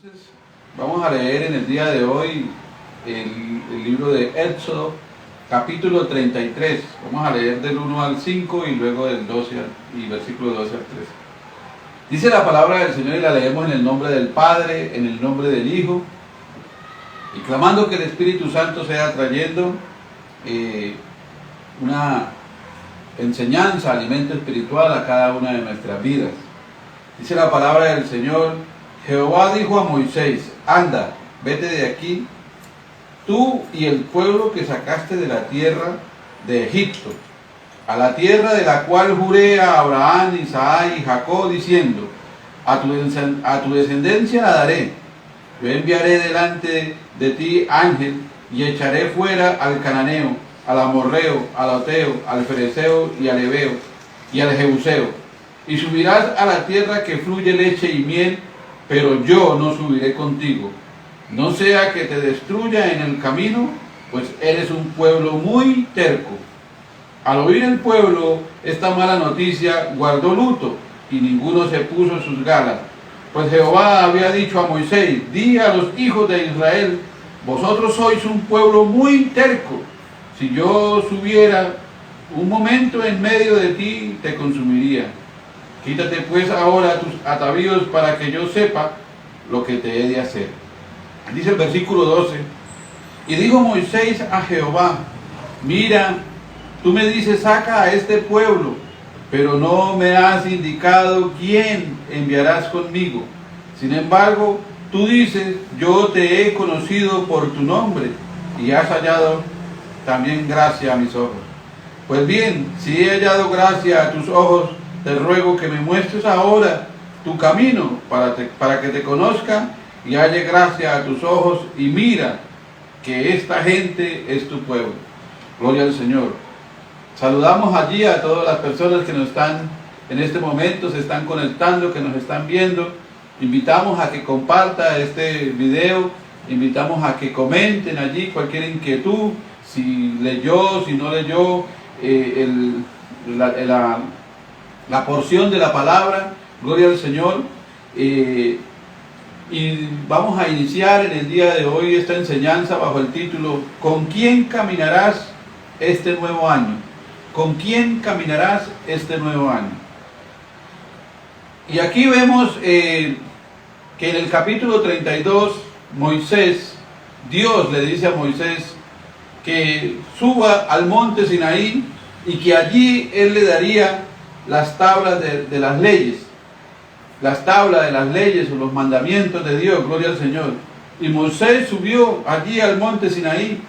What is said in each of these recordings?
Entonces, vamos a leer en el día de hoy el libro de Éxodo, capítulo 33. Vamos a leer del 1 al 5 y luego del 12 y versículo 12 al 13. Dice la palabra del Señor y la leemos en el nombre del Padre, en el nombre del Hijo, y clamando que el Espíritu Santo sea trayendo una enseñanza, alimento espiritual a cada una de nuestras vidas. Dice la palabra del Señor: Jehová dijo a Moisés: anda, vete de aquí, tú y el pueblo que sacaste de la tierra de Egipto, a la tierra de la cual juré a Abraham, Isaac y Jacob, diciendo: a tu descendencia la daré. Yo enviaré delante de ti ángel, y echaré fuera al cananeo, al amorreo, al oteo, al fereceo y al heveo y al jebuseo, y subirás a la tierra que fluye leche y miel, pero yo no subiré contigo, no sea que te destruya en el camino, pues eres un pueblo muy terco. Al oír el pueblo esta mala noticia, guardó luto, y ninguno se puso sus galas, pues Jehová había dicho a Moisés: di a los hijos de Israel: vosotros sois un pueblo muy terco. Si yo subiera un momento en medio de ti, te consumiría. Quítate pues ahora tus atavíos para que yo sepa lo que te he de hacer. Dice el versículo 12: y dijo Moisés a Jehová: mira, tú me dices, saca a este pueblo, pero no me has indicado quién enviarás conmigo. Sin embargo, tú dices: yo te he conocido por tu nombre, y has hallado también gracia a mis ojos. Pues bien, si he hallado gracia a tus ojos, te ruego que me muestres ahora tu camino, para que te conozca y halle gracia a tus ojos, y mira que esta gente es tu pueblo. Gloria al Señor. Saludamos allí a todas las personas que nos están en este momento, se están conectando, que nos están viendo. Invitamos a que comparta este video, invitamos a que comenten allí cualquier inquietud, si leyó, si no leyó la porción de la palabra. Gloria al Señor. Y vamos a iniciar en el día de hoy esta enseñanza bajo el título: ¿con quién caminarás este nuevo año? ¿Con quién caminarás este nuevo año? Y aquí vemos que en el capítulo 32, Dios le dice a Moisés que suba al monte Sinaí, y que allí él le daría las tablas de las leyes, las tablas de las leyes o los mandamientos de Dios. Gloria al Señor. Y Moisés subió allí al monte Sinaí,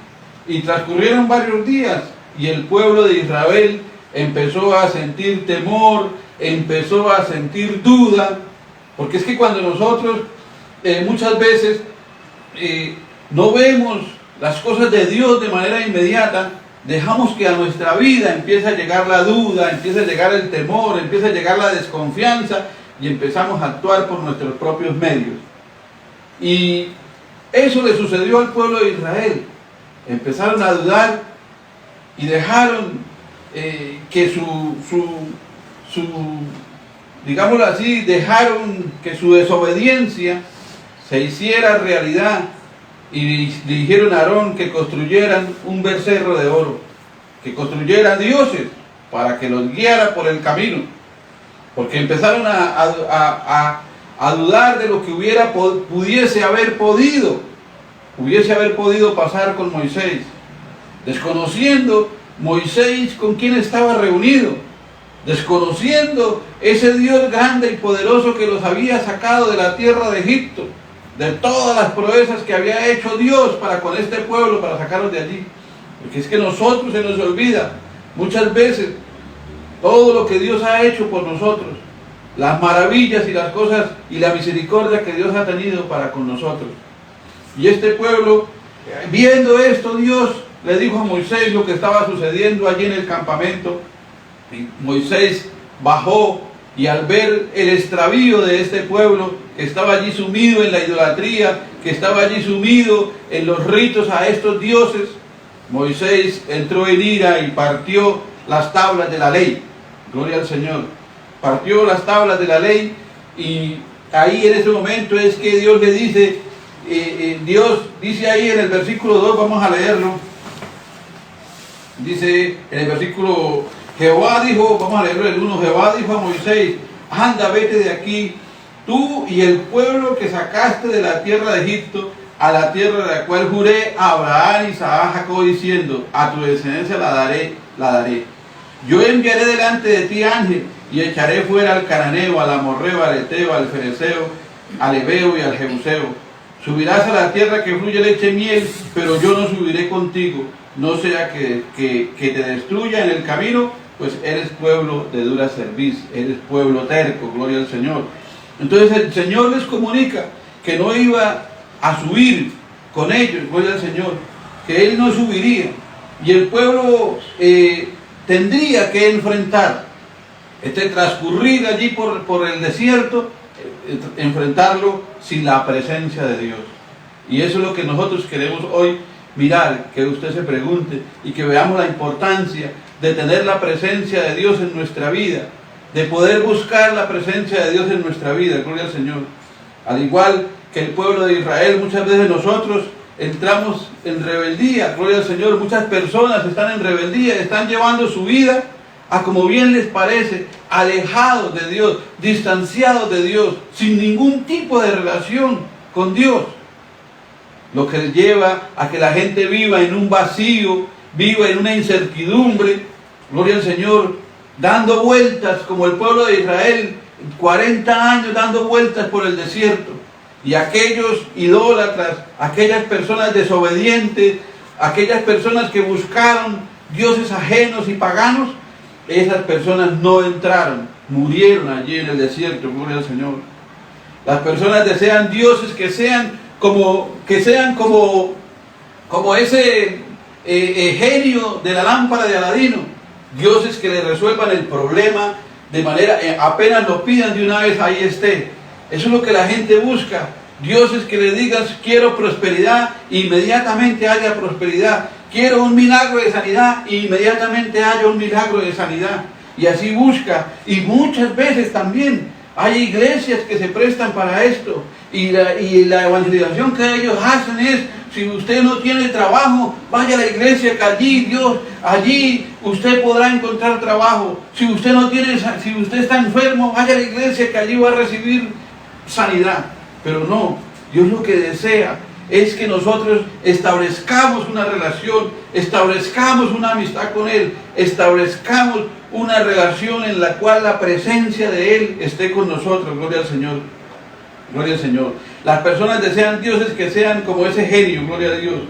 y transcurrieron varios días, y el pueblo de Israel empezó a sentir temor, empezó a sentir duda, porque es que cuando nosotros muchas veces no vemos las cosas de Dios de manera inmediata, dejamos que a nuestra vida empiece a llegar la duda, empieza a llegar el temor, empieza a llegar la desconfianza, y empezamos a actuar por nuestros propios medios. Y eso le sucedió al pueblo de Israel. Empezaron a dudar y dejaron que digámoslo así, dejaron que su desobediencia se hiciera realidad, y le dijeron a Aarón que construyeran un becerro de oro, que construyeran dioses para que los guiara por el camino, porque empezaron a dudar de lo que pudiese haber podido pasar con Moisés, desconociendo Moisés con quién estaba reunido, desconociendo ese Dios grande y poderoso que los había sacado de la tierra de Egipto, de todas las proezas que había hecho Dios para con este pueblo, para sacarlos de allí. Porque es que nosotros se nos olvida muchas veces todo lo que Dios ha hecho por nosotros, las maravillas y las cosas y la misericordia que Dios ha tenido para con nosotros. Y este pueblo, viendo esto, Dios le dijo a Moisés lo que estaba sucediendo allí en el campamento. Y Moisés bajó, y al ver el extravío de este pueblo, que estaba allí sumido en la idolatría, que estaba allí sumido en los ritos a estos dioses, Moisés entró en ira y partió las tablas de la ley. Gloria al Señor. Partió las tablas de la ley, y ahí en ese momento es que Dios le dice, Dios dice ahí en el versículo 2, vamos a leerlo. Dice en el versículo, Jehová dijo, vamos a leerlo el 1, Jehová dijo a Moisés, anda, vete de aquí, tú y el pueblo que sacaste de la tierra de Egipto, a la tierra de la cual juré a Abraham, Isaac, a Jacob, diciendo, a tu descendencia la daré. Yo enviaré delante de ti ángel, y echaré fuera al cananeo, al amorreo, al eteo, al fereceo, al heveo y al jebuseo. Subirás a la tierra que fluye leche y miel, pero yo no subiré contigo, no sea que te destruya en el camino, pues eres pueblo de dura cerviz, eres pueblo terco, gloria al Señor. Entonces el Señor les comunica que no iba a subir con ellos, gloria al Señor, que Él no subiría, y el pueblo tendría que enfrentar, transcurrir allí por el desierto, enfrentarlo sin la presencia de Dios. Y eso es lo que nosotros queremos hoy mirar, que usted se pregunte y que veamos la importancia de tener la presencia de Dios en nuestra vida, de poder buscar la presencia de Dios en nuestra vida, gloria al Señor. Al igual que el pueblo de Israel, muchas veces nosotros entramos en rebeldía, gloria al Señor. Muchas personas están en rebeldía, están llevando su vida a como bien les parece, alejados de Dios, distanciados de Dios, sin ningún tipo de relación con Dios. Lo que les lleva a que la gente viva en un vacío, viva en una incertidumbre, gloria al Señor, dando vueltas como el pueblo de Israel, 40 años dando vueltas por el desierto. Y aquellos idólatras, aquellas personas desobedientes, aquellas personas que buscaron dioses ajenos y paganos, esas personas no entraron, murieron allí en el desierto, gloria al Señor. Las personas desean dioses que sean como ese genio de la lámpara de Aladino, dioses que le resuelvan el problema de manera, apenas lo pidan de una vez, ahí esté. Eso es lo que la gente busca, dioses que le digas quiero prosperidad, inmediatamente haya prosperidad. Quiero un milagro de sanidad, y inmediatamente haya un milagro de sanidad. Y así busca. Y muchas veces también hay iglesias que se prestan para esto. Y la evangelización que ellos hacen es, si usted no tiene trabajo, vaya a la iglesia que allí usted podrá encontrar trabajo. Si usted está enfermo, vaya a la iglesia que allí va a recibir sanidad. Pero no, Dios lo que desea es que nosotros establezcamos una relación, establezcamos una amistad con Él, establezcamos una relación en la cual la presencia de Él esté con nosotros. Gloria al Señor. Gloria al Señor. Las personas desean dioses que sean como ese genio, gloria a Dios.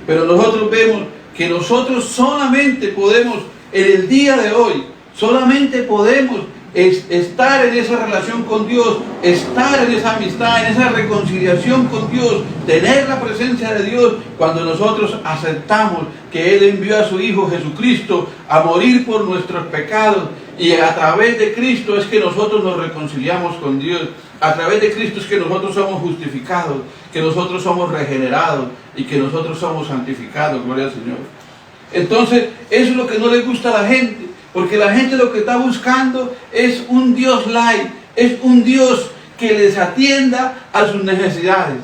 Pero nosotros vemos que nosotros solamente podemos, en el día de hoy, solamente podemos estar en esa relación con Dios, estar en esa amistad, en esa reconciliación con Dios, tener la presencia de Dios cuando nosotros aceptamos que Él envió a su Hijo Jesucristo a morir por nuestros pecados, y a través de Cristo es que nosotros nos reconciliamos con Dios. A través de Cristo es que nosotros somos justificados, que nosotros somos regenerados y que nosotros somos santificados, gloria al Señor. Entonces, eso es lo que no le gusta a la gente, porque la gente lo que está buscando es un Dios light, es un Dios que les atienda a sus necesidades,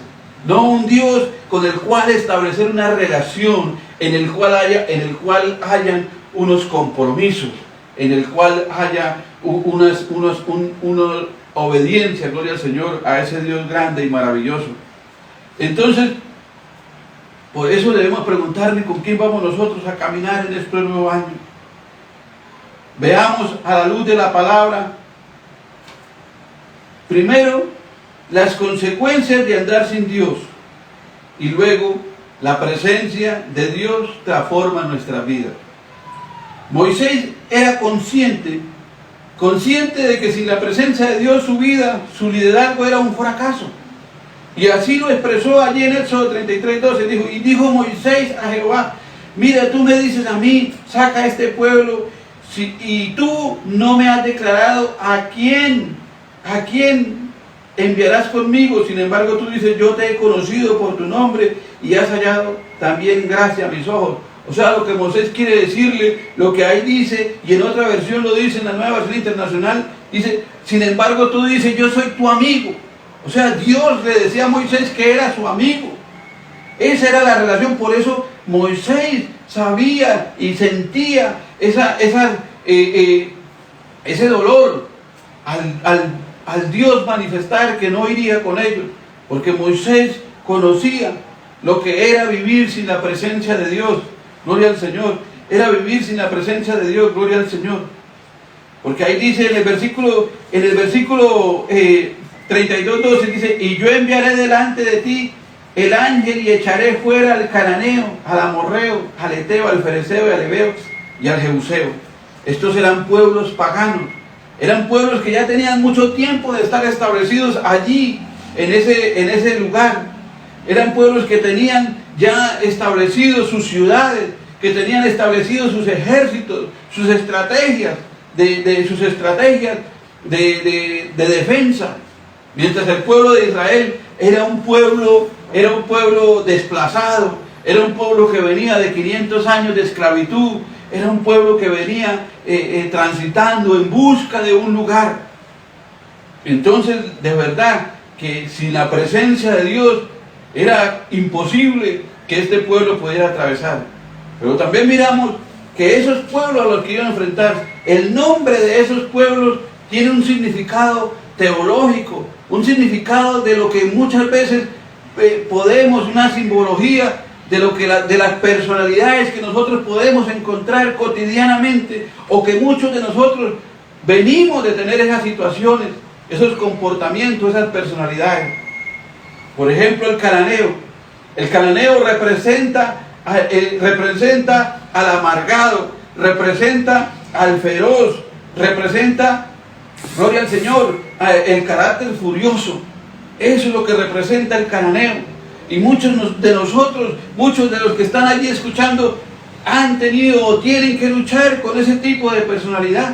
no un Dios con el cual establecer una relación, en el cual hayan unos compromisos, en el cual haya una obediencia, gloria al Señor, a ese Dios grande y maravilloso. Entonces, por eso debemos preguntarle con quién vamos nosotros a caminar en este nuevo año. Veamos a la luz de la palabra, primero, las consecuencias de andar sin Dios, y luego, la presencia de Dios transforma nuestra vida. Moisés era consciente de que sin la presencia de Dios su vida, su liderazgo era un fracaso. Y así lo expresó allí en Éxodo 33:12. Y dijo Moisés a Jehová: mira, tú me dices a mí, saca a este pueblo, y tú no me has declarado a quién enviarás conmigo. Sin embargo, tú dices, yo te he conocido por tu nombre y has hallado también gracia a mis ojos. O sea, lo que Moisés quiere decirle, lo que ahí dice, y en otra versión lo dice, en la Nueva Versión Internacional, dice, sin embargo tú dices, yo soy tu amigo. O sea, Dios le decía a Moisés que era su amigo. Esa era la relación, por eso Moisés sabía y sentía ese dolor al Dios manifestar que no iría con ellos, porque Moisés conocía lo que era vivir sin la presencia de Dios. Gloria al Señor. Era vivir sin la presencia de Dios. Gloria al Señor. Porque ahí dice en el versículo 32:12, dice: y yo enviaré delante de ti el ángel y echaré fuera al cananeo, al amorreo, al eteo, al fereceo y al heveo y al jebuseo. Estos eran pueblos paganos. Eran pueblos que ya tenían mucho tiempo de estar establecidos allí, en ese lugar. Eran pueblos que tenían ya establecidos sus ciudades, que tenían establecidos sus ejércitos, sus estrategias de defensa. Mientras el pueblo de Israel era un pueblo desplazado, era un pueblo que venía de 500 años de esclavitud, era un pueblo que venía transitando en busca de un lugar. Entonces, de verdad, que sin la presencia de Dios era imposible que este pueblo pudiera atravesar. Pero también miramos que esos pueblos a los que iban a enfrentar, el nombre de esos pueblos tiene un significado teológico, un significado de lo que muchas veces podemos, una simbología de las personalidades que nosotros podemos encontrar cotidianamente, o que muchos de nosotros venimos de tener esas situaciones, esos comportamientos, esas personalidades. Por ejemplo, el cananeo. El cananeo representa al amargado, representa al feroz, representa, gloria al Señor, el carácter furioso. Eso es lo que representa el cananeo. Y muchos de nosotros, muchos de los que están allí escuchando, han tenido o tienen que luchar con ese tipo de personalidad.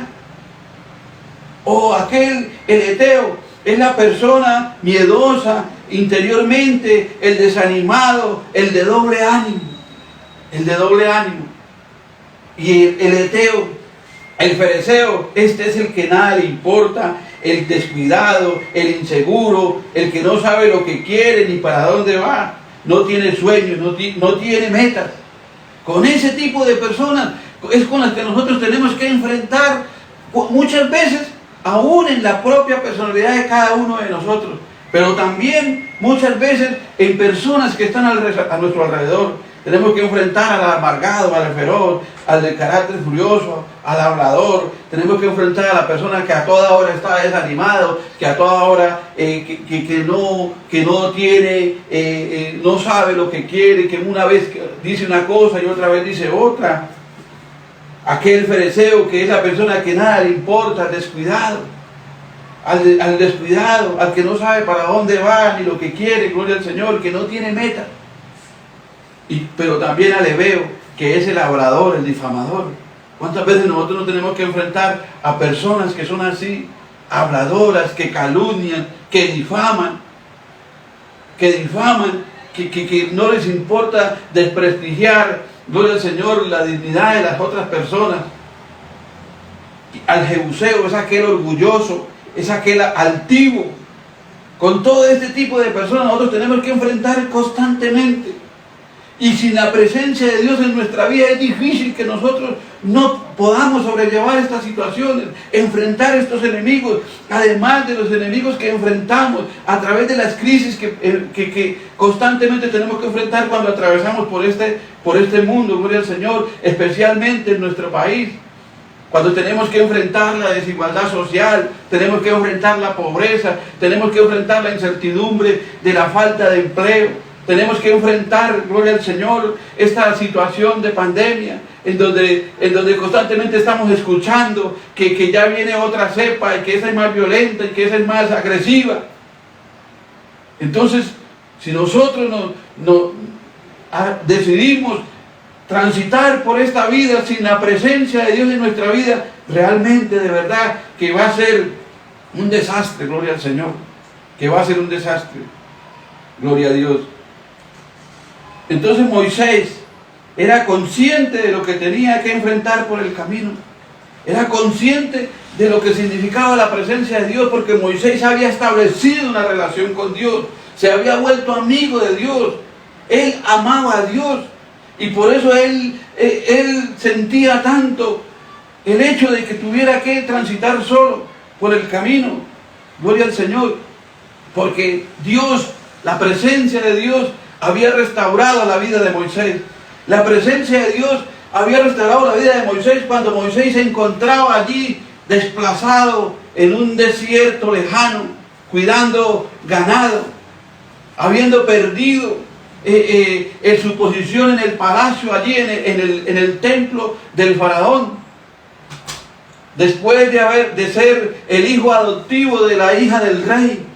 O el eteo, es la persona miedosa interiormente, el desanimado, el de doble ánimo. El de doble ánimo. Y el eteo, el fereceo, este es el que nada le importa, el descuidado, el inseguro, el que no sabe lo que quiere ni para dónde va, no tiene sueños, no tiene metas. Con ese tipo de personas es con las que nosotros tenemos que enfrentar muchas veces, aún en la propia personalidad de cada uno de nosotros, pero también muchas veces en personas que están a nuestro alrededor. Tenemos que enfrentar al amargado, al feroz, al de carácter furioso, al hablador. Tenemos que enfrentar a la persona que a toda hora está desanimado, que a toda hora no sabe lo que quiere, que una vez dice una cosa y otra vez dice otra. Aquel fereceo, que es la persona que nada le importa, descuidado. Al descuidado, al que no sabe para dónde va ni lo que quiere, gloria al Señor, que no tiene meta. Pero también al heveo, que es el hablador, el difamador. ¿Cuántas veces nosotros nos tenemos que enfrentar a personas que son así, habladoras, que calumnian, que difaman, que no les importa desprestigiar, gloria al Señor, la dignidad de las otras personas? Al jebuseo, es aquel orgulloso, es aquel altivo. Con todo este tipo de personas nosotros tenemos que enfrentar constantemente. Y sin la presencia de Dios en nuestra vida es difícil que nosotros no podamos sobrellevar estas situaciones, enfrentar estos enemigos, además de los enemigos que enfrentamos a través de las crisis que constantemente tenemos que enfrentar cuando atravesamos por este mundo, gloria al Señor, especialmente en nuestro país. Cuando tenemos que enfrentar la desigualdad social, tenemos que enfrentar la pobreza, tenemos que enfrentar la incertidumbre de la falta de empleo. Tenemos que enfrentar, gloria al Señor, esta situación de pandemia, en donde constantemente estamos escuchando que ya viene otra cepa y que esa es más violenta y que esa es más agresiva. Entonces, si nosotros decidimos transitar por esta vida sin la presencia de Dios en nuestra vida, realmente, de verdad, que va a ser un desastre, gloria al Señor, que va a ser un desastre, gloria a Dios. Entonces Moisés era consciente de lo que tenía que enfrentar por el camino. Era consciente de lo que significaba la presencia de Dios, porque Moisés había establecido una relación con Dios, se había vuelto amigo de Dios, él amaba a Dios, y por eso él sentía tanto el hecho de que tuviera que transitar solo por el camino. Gloria al Señor, porque Dios, la presencia de Dios había restaurado la vida de Moisés. La presencia de Dios había restaurado la vida de Moisés cuando Moisés se encontraba allí desplazado en un desierto lejano, cuidando ganado, habiendo perdido su posición en el palacio, allí en el templo del faraón. Después de ser el hijo adoptivo de la hija del rey,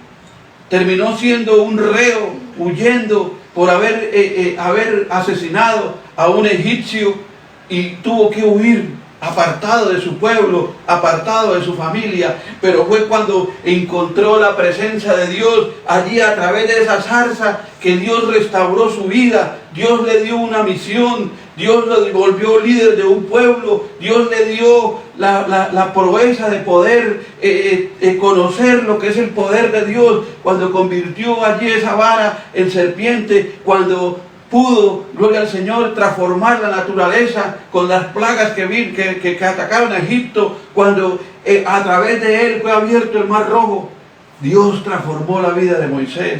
terminó siendo un reo, huyendo por haber asesinado a un egipcio, y tuvo que huir, apartado de su pueblo, apartado de su familia. Pero fue cuando encontró la presencia de Dios allí a través de esa zarza que Dios restauró su vida. Dios le dio una misión, Dios lo volvió líder de un pueblo, Dios le dio la proeza de poder conocer lo que es el poder de Dios, cuando convirtió allí esa vara en serpiente, cuando pudo, gloria al Señor, transformar la naturaleza con las plagas que atacaron a Egipto, cuando a través de él fue abierto el mar rojo. Dios transformó la vida de Moisés,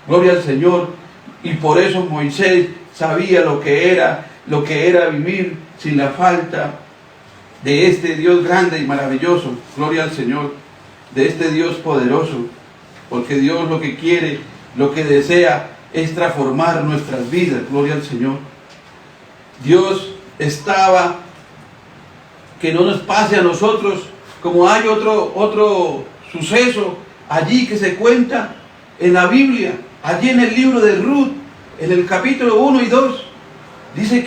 gloria al Señor, y por eso Moisés sabía lo que era vivir sin la falta de este Dios grande y maravilloso, gloria al Señor, de este Dios poderoso, porque Dios lo que quiere, lo que desea es transformar nuestras vidas, gloria al Señor. Dios estaba, que no nos pase a nosotros, como hay otro suceso allí que se cuenta en la Biblia, allí en el libro de Ruth, en el capítulo 1 y 2, dice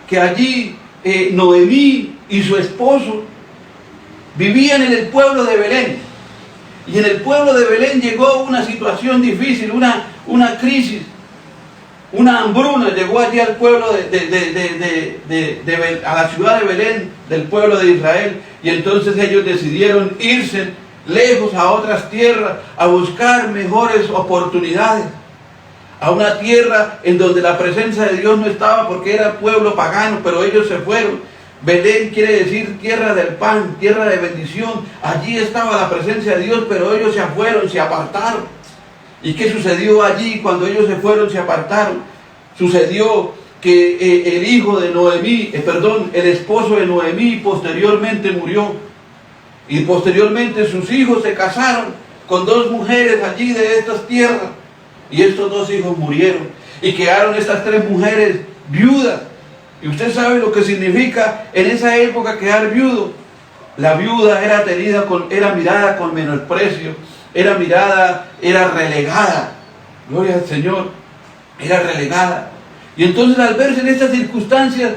que allí Noemí y su esposo vivían en el pueblo de Belén, y en el pueblo de Belén llegó una situación difícil, una crisis, una hambruna llegó allí al pueblo a la ciudad de Belén, del pueblo de Israel, y entonces ellos decidieron irse lejos a otras tierras a buscar mejores oportunidades, a una tierra en donde la presencia de Dios no estaba, porque era pueblo pagano, pero ellos se fueron. Belén quiere decir tierra del pan, tierra de bendición. Allí estaba la presencia de Dios, pero ellos se fueron, se apartaron. ¿Y qué sucedió allí cuando ellos se fueron, se apartaron? Sucedió que el hijo de Noemí, el esposo de Noemí posteriormente murió. Y posteriormente sus hijos se casaron con dos mujeres allí de estas tierras. Y estos dos hijos murieron. Y quedaron estas tres mujeres viudas. Y usted sabe lo que significa en esa época quedar viudo. La viuda era mirada con menosprecio, era relegada. Gloria al Señor, era relegada. Y entonces al verse en estas circunstancias,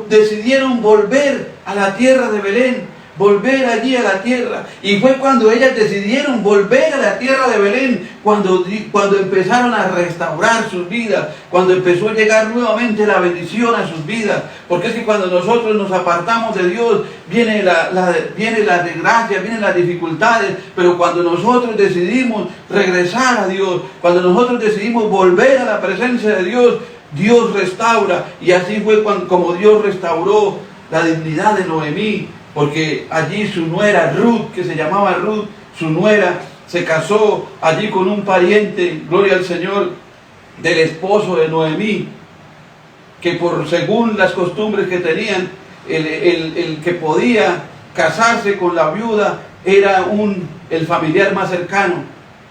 decidieron volver a la tierra de Belén, volver allí a la tierra. Y fue cuando ellas decidieron volver a la tierra de Belén, cuando empezaron a restaurar sus vidas, cuando empezó a llegar nuevamente la bendición a sus vidas. Porque es que cuando nosotros nos apartamos de Dios, viene la desgracia, vienen las dificultades, pero cuando nosotros decidimos regresar a Dios, cuando nosotros decidimos volver a la presencia de Dios, Dios restaura. Y así fue como Dios restauró la dignidad de Noemí, porque allí su nuera Ruth, que se llamaba Ruth, su nuera, se casó allí con un pariente, gloria al Señor, del esposo de Noemí, que según las costumbres que tenían, el que podía casarse con la viuda era el familiar más cercano.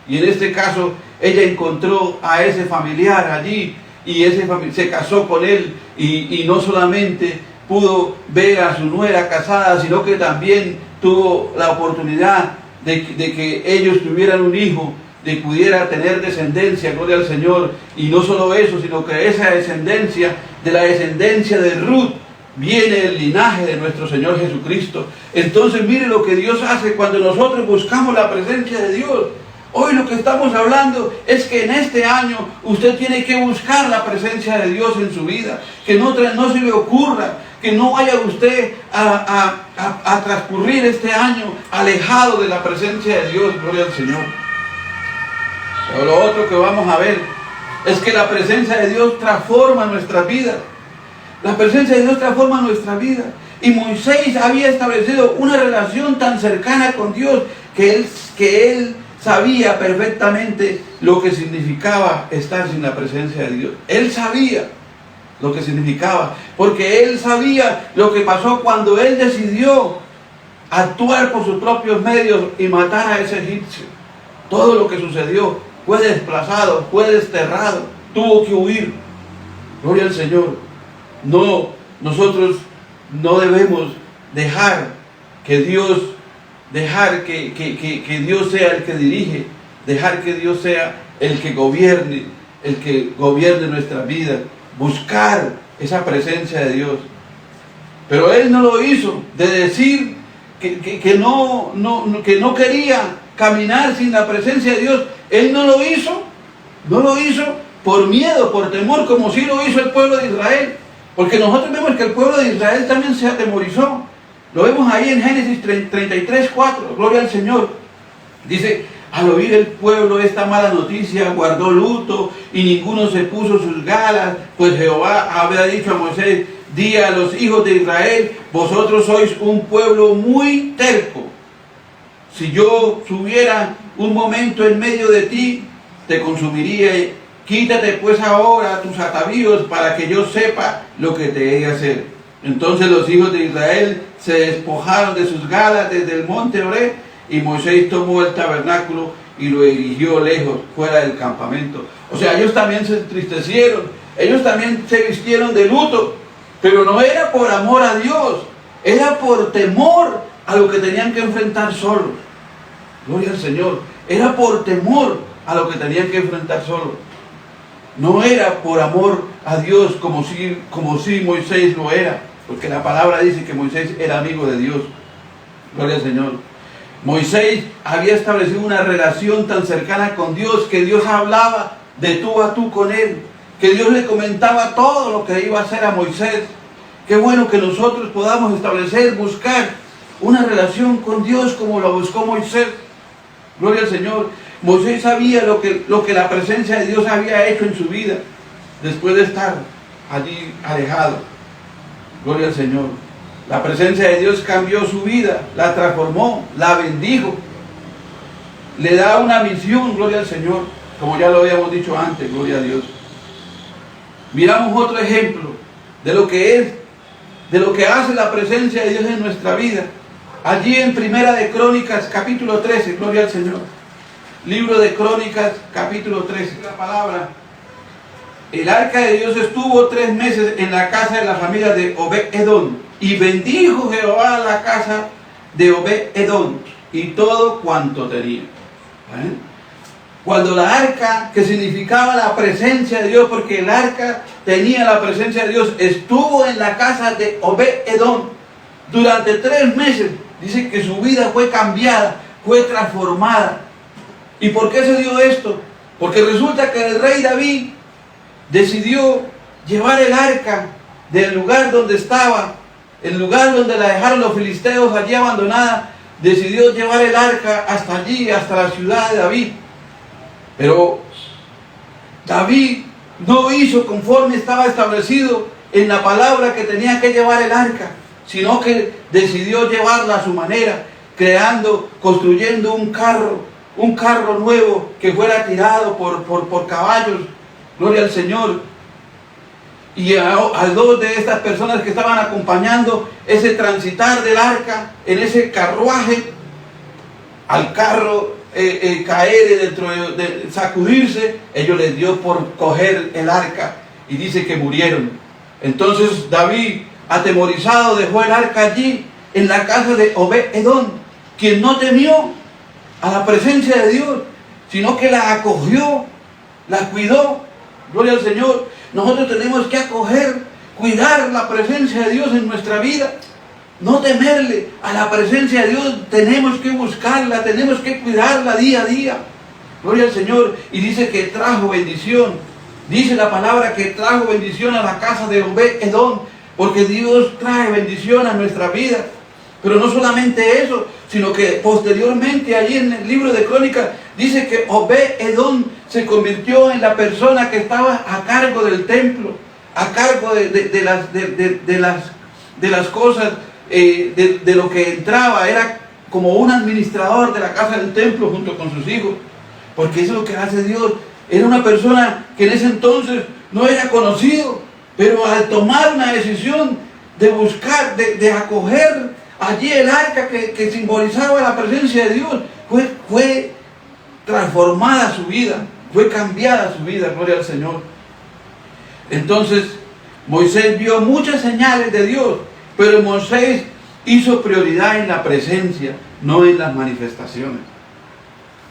Y en este caso ella encontró a ese familiar allí, y se casó con él, y no solamente pudo ver a su nuera casada, sino que también tuvo la oportunidad de que ellos tuvieran un hijo, de que pudiera tener descendencia, gloria al Señor. Y no solo eso, sino que esa descendencia, de la descendencia de Ruth, viene el linaje de nuestro Señor Jesucristo. Entonces mire lo que Dios hace cuando nosotros buscamos la presencia de Dios. Hoy lo que estamos hablando es que en este año usted tiene que buscar la presencia de Dios en su vida. Que no se le ocurra que no vaya usted a transcurrir este año alejado de la presencia de Dios. Gloria al Señor. Pero lo otro que vamos a ver es que la presencia de Dios transforma nuestras vidas. La presencia de Dios transforma nuestra vida. Y Moisés había establecido una relación tan cercana con Dios que él sabía perfectamente lo que significaba estar sin la presencia de Dios. Él sabía lo que significaba, porque él sabía lo que pasó cuando él decidió actuar por sus propios medios y matar a ese egipcio. Todo lo que sucedió, fue desplazado, fue desterrado, tuvo que huir. Gloria al Señor. No, nosotros no debemos dejar que Dios sea el que dirige, dejar que Dios sea el que gobierne nuestra vida, buscar esa presencia de Dios. Pero él no lo hizo, de decir que no quería caminar sin la presencia de Dios. Él no lo hizo por miedo, por temor, como sí lo hizo el pueblo de Israel. Porque nosotros vemos que el pueblo de Israel también se atemorizó. Lo vemos ahí en Génesis 33:4, gloria al Señor. Dice, al oír el pueblo esta mala noticia, guardó luto y ninguno se puso sus galas, pues Jehová había dicho a Moisés, di a los hijos de Israel, vosotros sois un pueblo muy terco. Si yo subiera un momento en medio de ti, te consumiría. Quítate pues ahora tus atavíos para que yo sepa lo que te he de hacer. Entonces los hijos de Israel se despojaron de sus galas desde el monte Oreb, y Moisés tomó el tabernáculo y lo erigió lejos, fuera del campamento. O sea, ellos también se entristecieron, ellos también se vistieron de luto, pero no era por amor a Dios, era por temor a lo que tenían que enfrentar solos. Gloria al Señor. Era por temor a lo que tenían que enfrentar solos. No era por amor a Dios como si Moisés lo era, porque la palabra dice que Moisés era amigo de Dios. Gloria al Señor. Moisés había establecido una relación tan cercana con Dios que Dios hablaba de tú a tú con él, que Dios le comentaba todo lo que iba a hacer a Moisés. Qué bueno que nosotros podamos establecer, buscar una relación con Dios como lo buscó Moisés. Gloria al Señor. Moisés sabía lo que la presencia de Dios había hecho en su vida después de estar allí alejado. Gloria al Señor. La presencia de Dios cambió su vida, la transformó, la bendijo. Le da una misión, gloria al Señor, como ya lo habíamos dicho antes, gloria a Dios. Miramos otro ejemplo de lo que hace la presencia de Dios en nuestra vida. Allí en Primera de Crónicas, capítulo 13, gloria al Señor. Libro de Crónicas, capítulo 13. La palabra. El arca de Dios estuvo 3 meses en la casa de la familia de Obed-Edom. Y bendijo Jehová la casa de Obed-Edom y todo cuanto tenía. Cuando la arca, que significaba la presencia de Dios, porque el arca tenía la presencia de Dios, estuvo en la casa de Obed-Edom durante 3 meses. Dice que su vida fue cambiada, fue transformada. ¿Y por qué se dio esto? Porque resulta que el rey David decidió llevar el arca del lugar donde estaba, el lugar donde la dejaron los filisteos allí abandonada. Decidió llevar el arca hasta allí, hasta la ciudad de David. Pero David no hizo conforme estaba establecido en la palabra que tenía que llevar el arca, sino que decidió llevarla a su manera, construyendo un carro nuevo que fuera tirado por caballos. Gloria al Señor. Y a 2 de estas personas que estaban acompañando ese transitar del arca en ese carruaje, al carro caer dentro de sacudirse, ellos les dio por coger el arca y dice que murieron. Entonces David, atemorizado, dejó el arca allí en la casa de Obed-Edom, quien no temió a la presencia de Dios, sino que la acogió, la cuidó. Gloria al Señor. Nosotros tenemos que cuidar la presencia de Dios en nuestra vida. No temerle a la presencia de Dios. Tenemos que buscarla, tenemos que cuidarla día a día. Gloria al Señor. Y dice que trajo bendición. Dice la palabra que trajo bendición a la casa de Obed-Edom. porque Dios trae bendición a nuestra vida. Pero no solamente eso, sino que posteriormente allí en el libro de Crónicas dice que Obed-Edom se convirtió en la persona que estaba a cargo del templo, a cargo de las cosas, de lo que entraba. Era como un administrador de la casa del templo junto con sus hijos, porque eso es lo que hace Dios. Era una persona que en ese entonces no era conocido, pero al tomar una decisión de buscar, de acoger allí el arca que simbolizaba la presencia de Dios, fue transformada su vida, fue cambiada su vida, gloria al Señor. Entonces Moisés vio muchas señales de Dios, pero Moisés hizo prioridad en la presencia, no en las manifestaciones.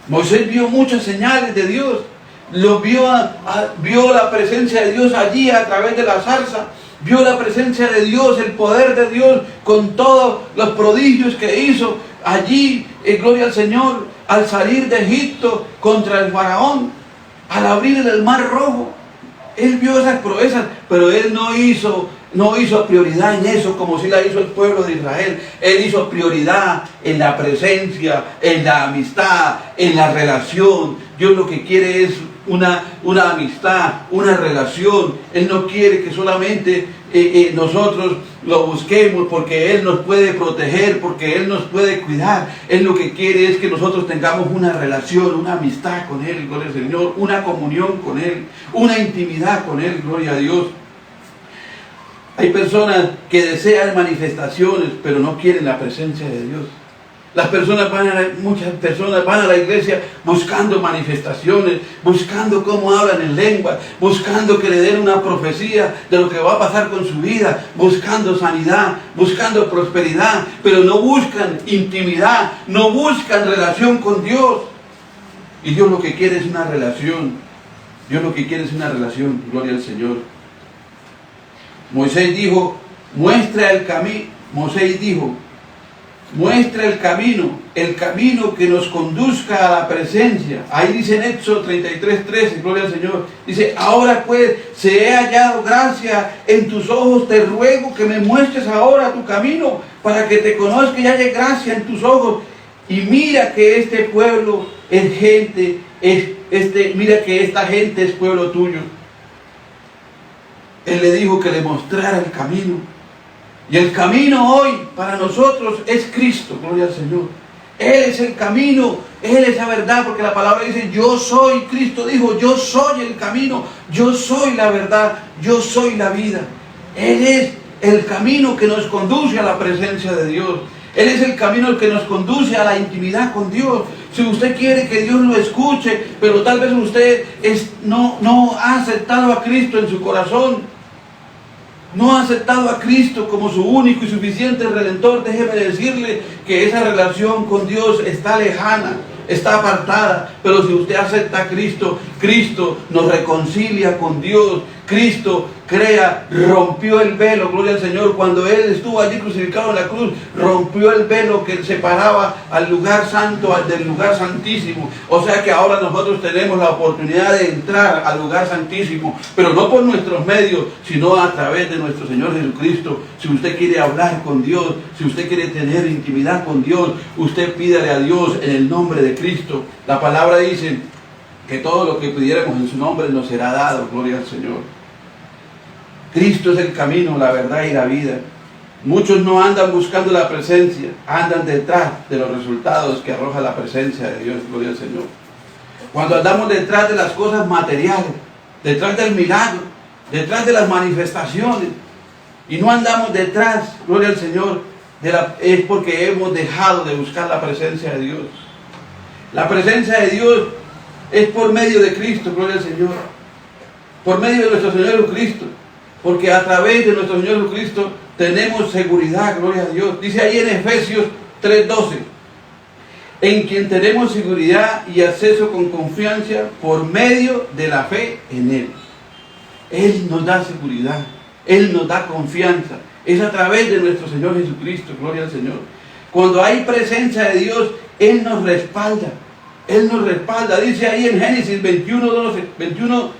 Moisés vio muchas señales de Dios, vio la presencia de Dios allí a través de la zarza, vio la presencia de Dios, el poder de Dios con todos los prodigios que hizo allí, gloria al Señor, al salir de Egipto contra el faraón, al abrir el mar rojo. Él vio esas proezas, pero él no hizo prioridad en eso como si la hizo el pueblo de Israel. Él hizo prioridad en la presencia, en la amistad, en la relación. Dios lo que quiere es una amistad, una relación. Él no quiere que solamente nosotros lo busquemos porque Él nos puede proteger, porque Él nos puede cuidar. Él lo que quiere es que nosotros tengamos una relación, una amistad con Él, gloria al Señor, una comunión con Él, una intimidad con Él, gloria a Dios. Hay personas que desean manifestaciones, pero no quieren la presencia de Dios. Muchas personas van a la iglesia buscando manifestaciones, buscando cómo hablan en lengua, buscando que le den una profecía de lo que va a pasar con su vida, buscando sanidad, buscando prosperidad, pero no buscan intimidad, no buscan relación con Dios. Y Dios lo que quiere es una relación. Dios lo que quiere es una relación, gloria al Señor. Moisés dijo, muestra el camino. Moisés dijo, muestra el camino que nos conduzca a la presencia. Ahí dice en Éxodo 33:13, gloria al Señor. Dice, ahora pues, se he hallado gracia en tus ojos, te ruego que me muestres ahora tu camino, para que te conozca y haya gracia en tus ojos. Y mira que este pueblo es gente, mira que esta gente es pueblo tuyo. Él le dijo que le mostrara el camino. Y el camino hoy para nosotros es Cristo, gloria al Señor. Él es el camino, Él es la verdad, porque la palabra dice, yo soy, Cristo dijo, yo soy el camino, yo soy la verdad, yo soy la vida. Él es el camino que nos conduce a la presencia de Dios. Él es el camino que nos conduce a la intimidad con Dios. Si usted quiere que Dios lo escuche, pero tal vez usted no ha aceptado a Cristo en su corazón, no ha aceptado a Cristo como su único y suficiente Redentor, déjeme decirle que esa relación con Dios está lejana, está apartada. Pero si usted acepta a Cristo, Cristo nos reconcilia con Dios. Cristo rompió el velo, gloria al Señor. Cuando Él estuvo allí crucificado en la cruz, rompió el velo que separaba al lugar santo del lugar santísimo. O sea que ahora nosotros tenemos la oportunidad de entrar al lugar santísimo, pero no por nuestros medios, sino a través de nuestro Señor Jesucristo. Si usted quiere hablar con Dios, si usted quiere tener intimidad con Dios, usted pídale a Dios en el nombre de Cristo. La palabra dice que todo lo que pidiéramos en su nombre nos será dado, gloria al Señor. Cristo es el camino, la verdad y la vida. Muchos no andan buscando la presencia, andan detrás de los resultados que arroja la presencia de Dios, gloria al Señor. Cuando andamos detrás de las cosas materiales, detrás del milagro, detrás de las manifestaciones, y no andamos detrás, gloria al Señor, es porque hemos dejado de buscar la presencia de Dios. La presencia de Dios es por medio de Cristo, gloria al Señor, por medio de nuestro Señor Jesucristo. Porque a través de nuestro Señor Jesucristo tenemos seguridad, gloria a Dios. Dice ahí en Efesios 3:12, en quien tenemos seguridad y acceso con confianza por medio de la fe en Él. Él nos da seguridad, Él nos da confianza. Es a través de nuestro Señor Jesucristo, gloria al Señor. Cuando hay presencia de Dios, Él nos respalda. Él nos respalda. Dice ahí en Génesis 21:12,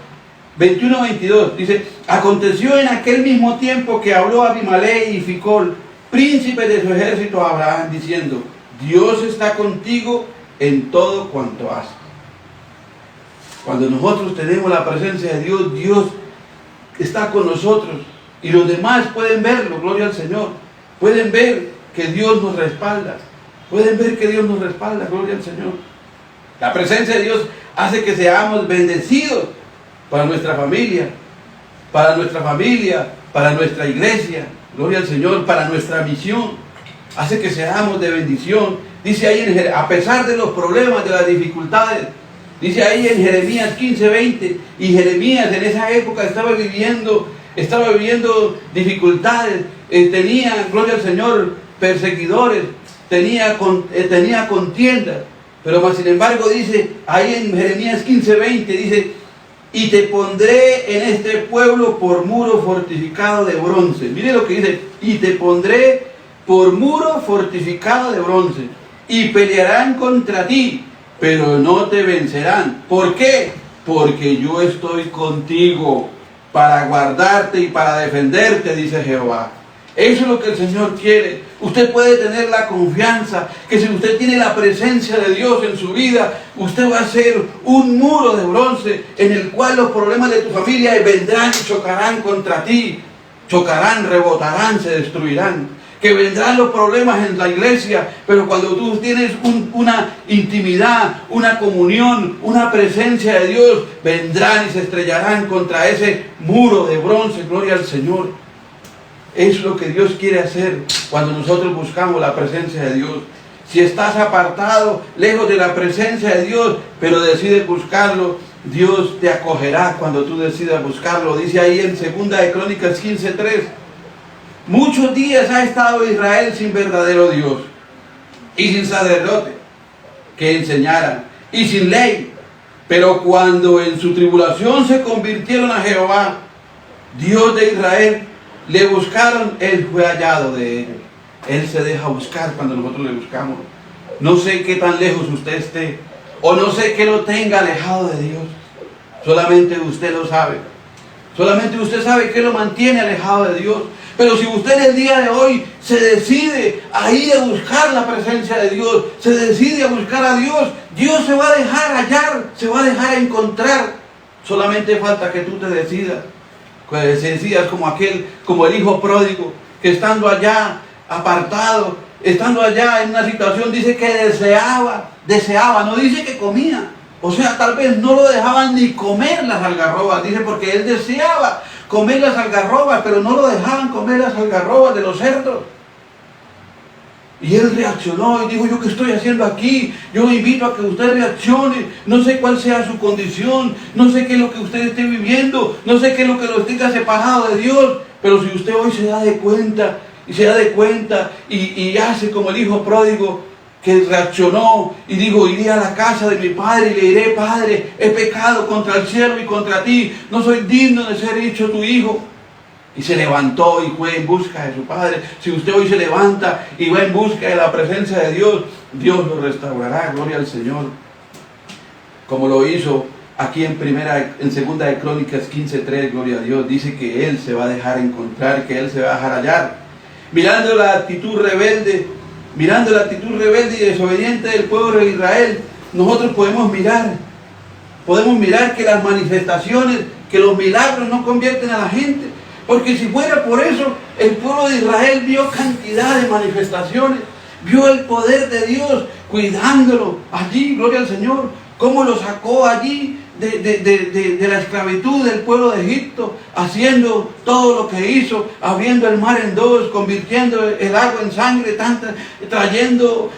21-22, dice, aconteció en aquel mismo tiempo que habló Abimelech y Ficol, príncipe de su ejército, a Abraham, diciendo, Dios está contigo en todo cuanto haces. Cuando nosotros tenemos la presencia de Dios, Dios está con nosotros y los demás pueden verlo, gloria al Señor. Pueden ver que Dios nos respalda. Pueden ver que Dios nos respalda, gloria al Señor. La presencia de Dios hace que seamos bendecidos para nuestra familia, para nuestra iglesia, gloria al Señor, para nuestra misión. Hace que seamos de bendición. Dice ahí, a pesar de los problemas, de las dificultades, dice ahí en Jeremías 15:20, y Jeremías en esa época estaba viviendo dificultades, tenía, gloria al Señor, perseguidores, tenía contiendas, pero más sin embargo dice, ahí en Jeremías 15:20 dice, y te pondré en este pueblo por muro fortificado de bronce. Mire lo que dice, y te pondré por muro fortificado de bronce, y pelearán contra ti, pero no te vencerán. ¿Por qué? Porque yo estoy contigo para guardarte y para defenderte, dice Jehová. Eso es lo que el Señor quiere. Usted puede tener la confianza que si usted tiene la presencia de Dios en su vida, usted va a ser un muro de bronce en el cual los problemas de tu familia vendrán y chocarán contra ti. Chocarán, rebotarán, se destruirán. Que vendrán los problemas en la iglesia, pero cuando tú tienes una intimidad, una comunión, una presencia de Dios, vendrán y se estrellarán contra ese muro de bronce, gloria al Señor. Es lo que Dios quiere hacer cuando nosotros buscamos la presencia de Dios. Si estás apartado, lejos de la presencia de Dios, pero decides buscarlo, Dios te acogerá cuando tú decidas buscarlo. Dice ahí en 2 Crónicas 15:3, muchos días ha estado Israel sin verdadero Dios y sin sacerdote que enseñaran y sin ley, pero cuando en su tribulación se convirtieron a Jehová, Dios de Israel, le buscaron, Él fue hallado de ellos. Él se deja buscar cuando nosotros le buscamos. No sé qué tan lejos usted esté, o no sé qué lo tenga alejado de Dios. Solamente usted lo sabe. Solamente usted sabe qué lo mantiene alejado de Dios. Pero si usted el día de hoy se decide a ir a buscar la presencia de Dios, se decide a buscar a Dios, Dios se va a dejar hallar, se va a dejar encontrar. Solamente falta que tú te decidas. Pues decías como el hijo pródigo, que estando allá apartado, estando allá en una situación, dice que deseaba, no dice que comía. O sea, tal vez no lo dejaban ni comer las algarrobas, dice, porque él deseaba comer las algarrobas, pero no lo dejaban comer las algarrobas de los cerdos. Y él reaccionó y dijo, ¿yo qué estoy haciendo aquí? Yo lo invito a que usted reaccione. No sé cuál sea su condición, no sé qué es lo que usted esté viviendo, no sé qué es lo que lo tenga separado de Dios, pero si usted hoy se da de cuenta y hace como el hijo pródigo, que reaccionó y dijo, iré a la casa de mi padre y le diré, Padre, he pecado contra el cielo y contra ti, no soy digno de ser hecho tu hijo. Y se levantó y fue en busca de su Padre. Si usted hoy se levanta y va en busca de la presencia de Dios, Dios lo restaurará, gloria al Señor. Como lo hizo aquí en 2 de Crónicas 15:3, gloria a Dios. Dice que Él se va a dejar encontrar, que Él se va a dejar hallar. Mirando la actitud rebelde y desobediente del pueblo de Israel, nosotros podemos mirar que las manifestaciones, que los milagros no convierten a la gente. Porque si fuera por eso, el pueblo de Israel vio cantidad de manifestaciones, vio el poder de Dios cuidándolo allí, gloria al Señor, cómo lo sacó allí de la esclavitud del pueblo de Egipto, haciendo todo lo que hizo, abriendo el mar en dos, convirtiendo el agua en sangre, trayendo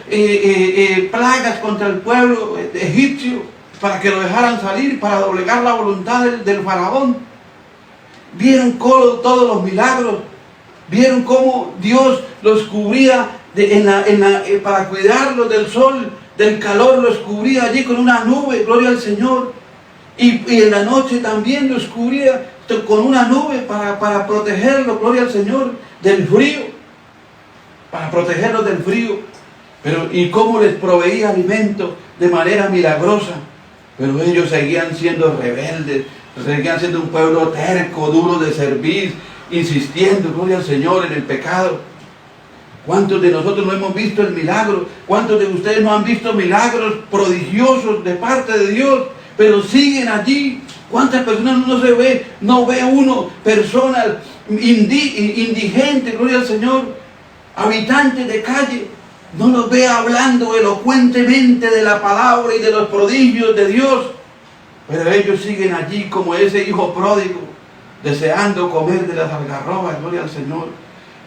plagas contra el pueblo egipcio, para que lo dejaran salir, para doblegar la voluntad del faraón. Vieron todos los milagros, vieron cómo Dios los cubría para cuidarlos del sol, del calor, los cubría allí con una nube, gloria al Señor. Y en la noche también los cubría con una nube para protegerlos, gloria al Señor, del frío. Para protegerlos del frío. Y cómo les proveía alimento de manera milagrosa. Pero ellos seguían siendo rebeldes, seguían siendo un pueblo terco, duro de servir, insistiendo, gloria al Señor, en el pecado. ¿Cuántos de nosotros no hemos visto el milagro? ¿Cuántos de ustedes no han visto milagros prodigiosos de parte de Dios? Pero siguen allí. ¿Cuántas personas no ve uno personas indigentes, gloria al Señor, habitantes de calle? No los ve hablando elocuentemente de la palabra y de los prodigios de Dios. Pero ellos siguen allí como ese hijo pródigo, deseando comer de las algarrobas, gloria al Señor.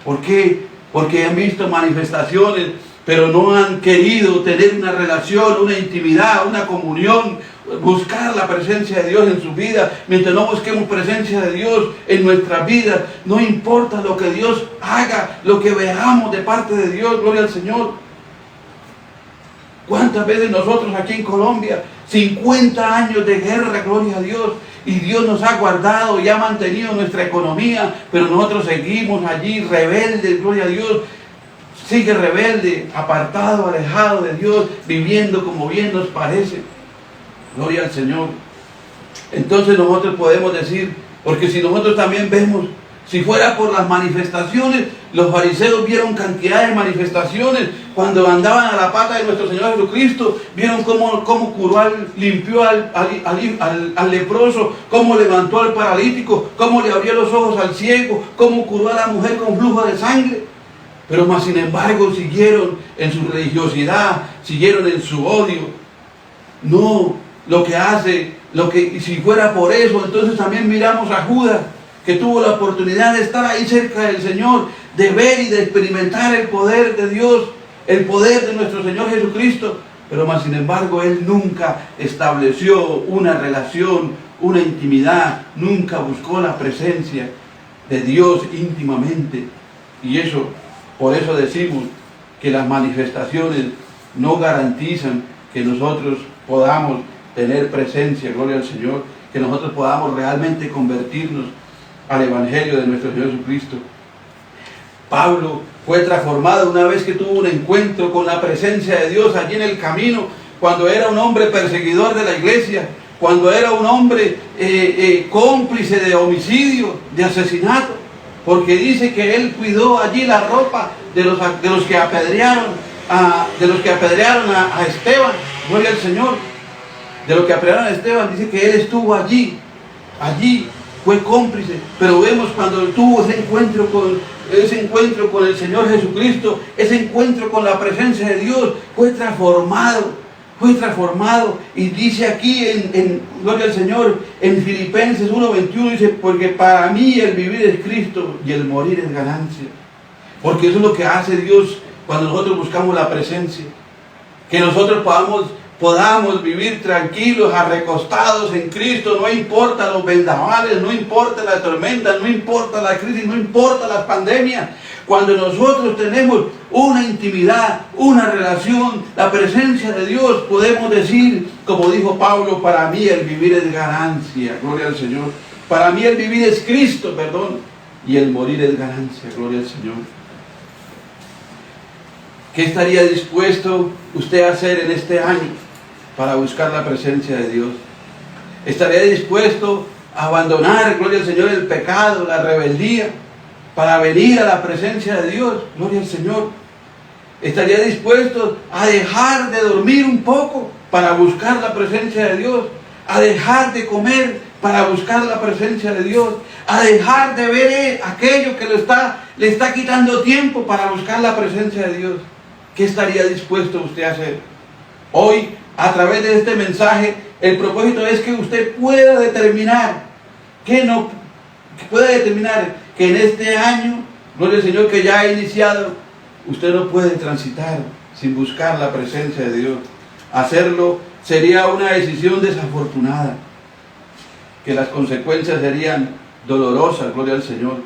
¿Por qué? Porque han visto manifestaciones, pero no han querido tener una relación, una intimidad, una comunión, buscar la presencia de Dios en su vida. Mientras no busquemos presencia de Dios en nuestras vidas, no importa lo que Dios haga, lo que veamos de parte de Dios, gloria al Señor. ¿Cuántas veces nosotros aquí en Colombia, 50 años de guerra, gloria a Dios, y Dios nos ha guardado y ha mantenido nuestra economía, pero nosotros seguimos allí rebeldes, gloria a Dios, sigue rebelde, apartado, alejado de Dios, viviendo como bien nos parece, gloria al Señor? Entonces nosotros podemos decir, porque si nosotros también vemos, si fuera por las manifestaciones, los fariseos vieron cantidad de manifestaciones cuando andaban a la pata de nuestro Señor Jesucristo, vieron cómo curó, limpió al leproso, cómo levantó al paralítico, cómo le abrió los ojos al ciego, cómo curó a la mujer con flujo de sangre. Pero más sin embargo siguieron en su religiosidad, siguieron en su odio. No, si fuera por eso, entonces también miramos a Judas, que tuvo la oportunidad de estar ahí cerca del Señor, de ver y de experimentar el poder de Dios, el poder de nuestro Señor Jesucristo, pero más sin embargo él nunca estableció una relación, una intimidad, nunca buscó la presencia de Dios íntimamente. Y por eso decimos que las manifestaciones no garantizan que nosotros podamos tener presencia, gloria al Señor, que nosotros podamos realmente convertirnos al Evangelio de nuestro Señor Jesucristo. Pablo fue transformado una vez que tuvo un encuentro con la presencia de Dios allí en el camino, cuando era un hombre perseguidor de la iglesia, cuando era un hombre cómplice de homicidio, de asesinato, porque dice que él cuidó allí la ropa de los que apedrearon a Esteban, gloria al Señor, de los que apedrearon a Esteban. Dice que él estuvo allí fue cómplice, pero vemos cuando tuvo ese encuentro con el Señor Jesucristo, ese encuentro con la presencia de Dios, fue transformado, y dice aquí en gloria al Señor, en Filipenses 1:21, dice, porque para mí el vivir es Cristo y el morir es ganancia. Porque eso es lo que hace Dios cuando nosotros buscamos la presencia, que nosotros podamos vivir tranquilos, arrecostados en Cristo. No importa los vendavales, no importa la tormenta, no importa la crisis, no importa las pandemias. Cuando nosotros tenemos una intimidad, una relación, la presencia de Dios, podemos decir, como dijo Pablo, para mí el vivir es ganancia, gloria al Señor. Para mí el vivir es Cristo, y el morir es ganancia, gloria al Señor. ¿Qué estaría dispuesto usted a hacer en este año para buscar la presencia de Dios? ¿Estaría dispuesto a abandonar, gloria al Señor, el pecado, la rebeldía, para venir a la presencia de Dios? Gloria al Señor. ¿Estaría dispuesto a dejar de dormir un poco para buscar la presencia de Dios? ¿A dejar de comer para buscar la presencia de Dios? ¿A dejar de ver aquello que le está quitando tiempo para buscar la presencia de Dios? ¿Qué estaría dispuesto usted a hacer? Hoy, a través de este mensaje, el propósito es que usted pueda determinar que en este año, gloria al Señor, que ya ha iniciado, usted no puede transitar sin buscar la presencia de Dios. Hacerlo sería una decisión desafortunada, que las consecuencias serían dolorosas, gloria al Señor,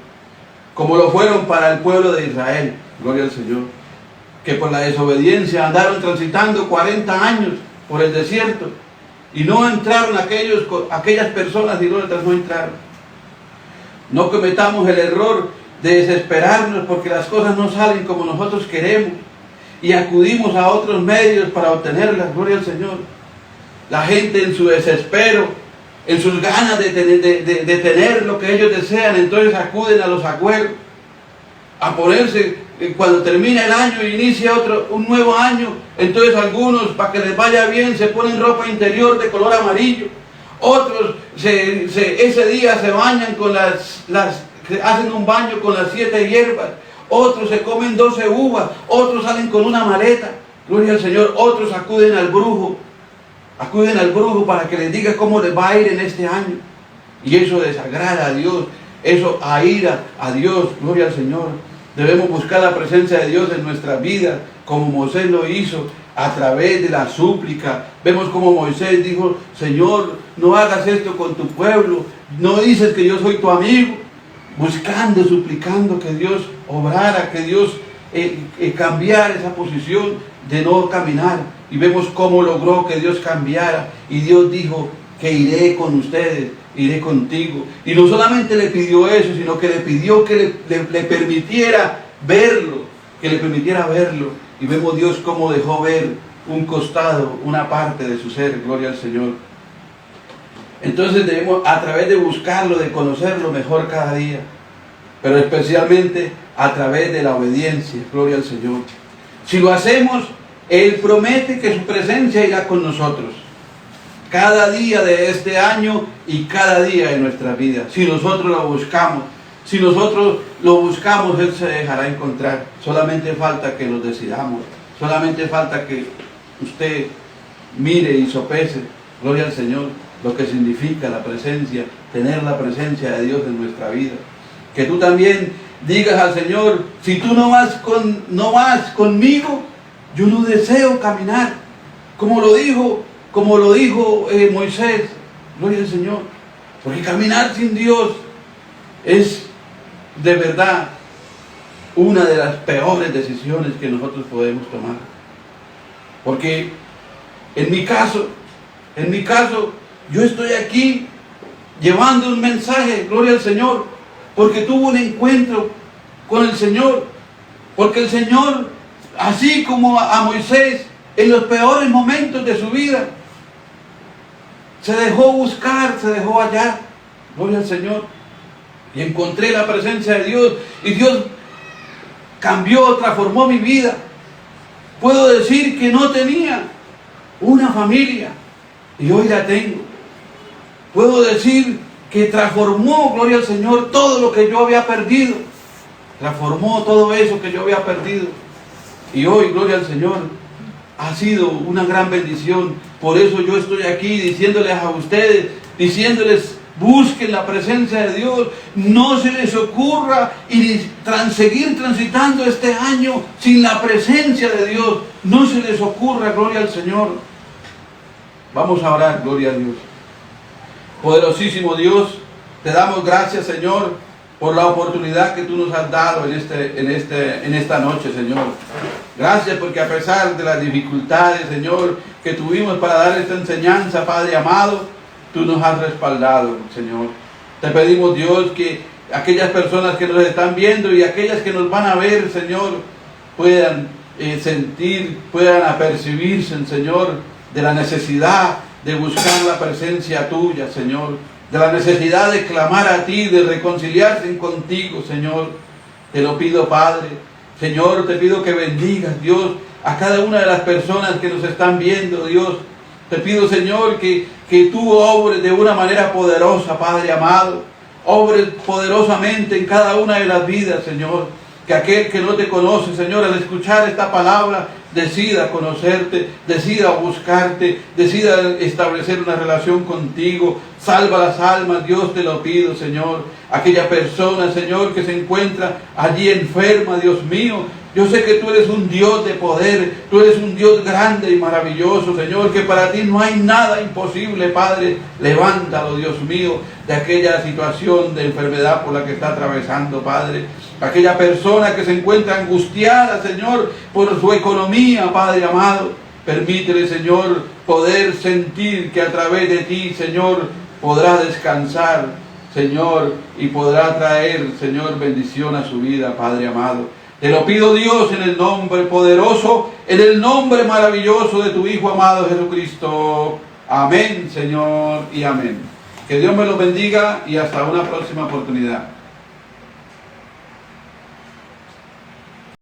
como lo fueron para el pueblo de Israel, gloria al Señor, que por la desobediencia andaron transitando 40 años por el desierto y no entraron aquellas personas idólatras, no entraron. No cometamos el error de desesperarnos porque las cosas no salen como nosotros queremos y acudimos a otros medios para obtenerlas, gloria al Señor. La gente en su desespero en sus ganas de tener lo que ellos desean, entonces acuden a los acuerdos, a ponerse, cuando termina el año y inicia un nuevo año, entonces algunos, para que les vaya bien, se ponen ropa interior de color amarillo, otros ese día se bañan con hacen un baño con las 7 hierbas, otros se comen 12 uvas, otros salen con una maleta, gloria al Señor, otros acuden al brujo para que les diga cómo les va a ir en este año. Y eso desagrada a Dios, eso aira a Dios, gloria al Señor. Debemos buscar la presencia de Dios en nuestras vidas, como Moisés lo hizo, a través de la súplica. Vemos como Moisés dijo: Señor, no hagas esto con tu pueblo, no dices que yo soy tu amigo, buscando, suplicando que Dios obrara, que Dios cambiara esa posición de no caminar. Y vemos cómo logró que Dios cambiara, y Dios dijo que iré con ustedes, iré contigo. Y no solamente le pidió eso, sino que le pidió que le permitiera verlo, que le permitiera verlo. Y vemos Dios cómo dejó ver un costado, una parte de su ser, gloria al Señor. Entonces debemos, a través de buscarlo, de conocerlo mejor cada día, pero especialmente a través de la obediencia, gloria al Señor. Si lo hacemos, Él promete que su presencia irá con nosotros cada día de este año y cada día de nuestra vida. Si nosotros lo buscamos, Él se dejará encontrar. Solamente falta que lo decidamos. Solamente falta que usted mire y sopese, gloria al Señor, lo que significa la presencia, tener la presencia de Dios en nuestra vida. Que tú también digas al Señor: si tú no vas conmigo, yo no deseo caminar. Como lo dijo Moisés, gloria al Señor. Porque caminar sin Dios es de verdad una de las peores decisiones que nosotros podemos tomar. Porque en mi caso, yo estoy aquí llevando un mensaje, gloria al Señor, porque tuve un encuentro con el Señor. Porque el Señor, así como a Moisés, en los peores momentos de su vida, se dejó buscar, se dejó hallar, gloria al Señor. Y encontré la presencia de Dios, y Dios cambió, transformó mi vida. Puedo decir que no tenía una familia, y hoy la tengo. Puedo decir que transformó, gloria al Señor, todo lo que yo había perdido. Transformó todo eso que yo había perdido. Y hoy, gloria al Señor, ha sido una gran bendición. Por eso yo estoy aquí diciéndoles a ustedes, busquen la presencia de Dios. No se les ocurra seguir transitando este año sin la presencia de Dios. No se les ocurra, gloria al Señor. Vamos a orar, gloria a Dios. Poderosísimo Dios, te damos gracias, Señor, por la oportunidad que tú nos has dado en esta noche, Señor. Gracias porque a pesar de las dificultades, Señor, que tuvimos para dar esta enseñanza, Padre amado, tú nos has respaldado, Señor. Te pedimos, Dios, que aquellas personas que nos están viendo y aquellas que nos van a ver, Señor, puedan sentir, puedan apercibirse, Señor, de la necesidad de buscar la presencia tuya, Señor, de la necesidad de clamar a ti, de reconciliarse contigo, Señor. Te lo pido, Padre. Señor, te pido que bendigas, Dios, a cada una de las personas que nos están viendo, Dios. Te pido, Señor, que tú obres de una manera poderosa, Padre amado. Obres poderosamente en cada una de las vidas, Señor. Que aquel que no te conoce, Señor, al escuchar esta palabra, decida conocerte, decida buscarte, decida establecer una relación contigo. Salva las almas, Dios, te lo pido, Señor. Aquella persona, Señor, que se encuentra allí enferma, Dios mío. Yo sé que tú eres un Dios de poder, tú eres un Dios grande y maravilloso, Señor, que para ti no hay nada imposible, Padre. Levántalo, Dios mío, de aquella situación de enfermedad por la que está atravesando, Padre. Aquella persona que se encuentra angustiada, Señor, por su economía, Padre amado. Permítele, Señor, poder sentir que a través de ti, Señor, podrá descansar, Señor, y podrá traer, Señor, bendición a su vida, Padre amado. Te lo pido, Dios, en el nombre poderoso, en el nombre maravilloso de tu Hijo amado Jesucristo. Amén, Señor, y amén. Que Dios me los bendiga y hasta una próxima oportunidad.